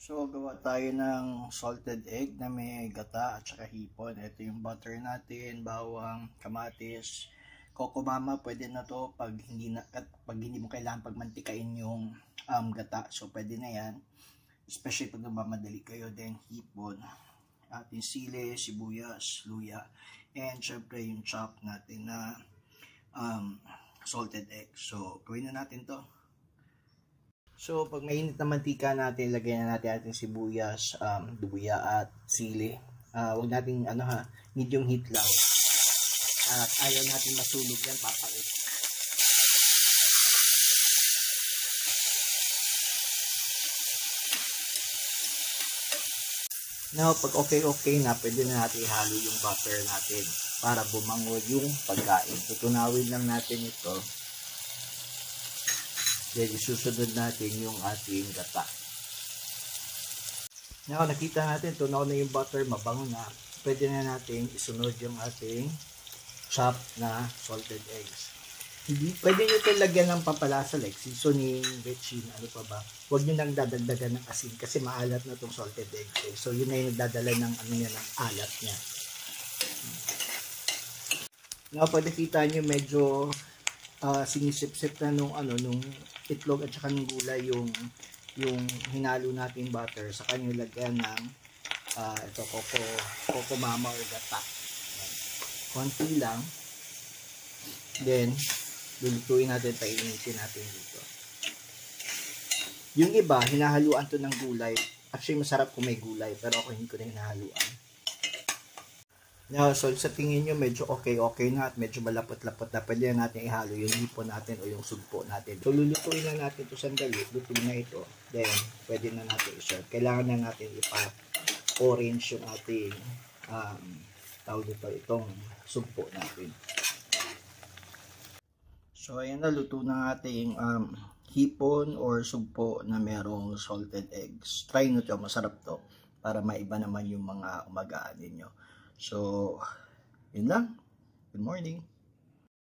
So, gawa tayo ng salted egg na may gata at saka hipon. Ito yung butter natin, bawang, kamatis, coco mama, pwede na to pag hindi mo kailangan pagmantikain yung gata. So, pwede na yan. Especially pag nagmamadali kayo. Then, hipon, ating sili, sibuyas, luya, and syempre yung chop natin na salted egg. So, gawin na natin to. So, pag mainit na mantika natin, lagyan na natin ating sibuyas, luya at sili. Huwag natin, medium heat lang. At ayaw natin masunog yan, papait. Now, pag okay na, pwede na natin ihalo yung butter natin para bumango yung pagkain. Tutunawin lang natin ito. Then, isusunod natin yung ating gata. Now, nakita natin, tunaw na yung butter, mabango na. Pwede na natin isunod yung ating chopped na salted eggs. Pwede nyo ito lagyan ng pampalasa, like seasoning, bechin, ano pa ba. Huwag nyo nang dadagdagan ng asin kasi maalat na itong salted eggs. So, yun na yung nagdadala ng, ng alat niya. Now, pwede kita nyo medyo sinisip-sip na nung itlog at saka ng gulay yung hinalo natin butter sa kanyo lagyan ng ito coco mama or gata. Konti lang. Then lulutuin natin, painitin natin dito. Yung iba hinahaluan to ng gulay. Actually masarap kung may gulay pero ako hindi ko na hinahaluan. Now, so sa tingin nyo medyo okay na at medyo malapot-lapot na, pwede na natin ihalo yung hipon natin o yung sugpo natin. So lulutuin na natin ito sandali, lutuin na ito, then pwede na natin i-serve. Kailangan na natin ipa-orange yung ating tawag dito, itong sugpo natin. So ayan na, luto na ating hipon or sugpo na merong salted eggs. Try nyo ito, masarap to para maiba naman yung mga umagaan ninyo. So, yun lang. Good morning.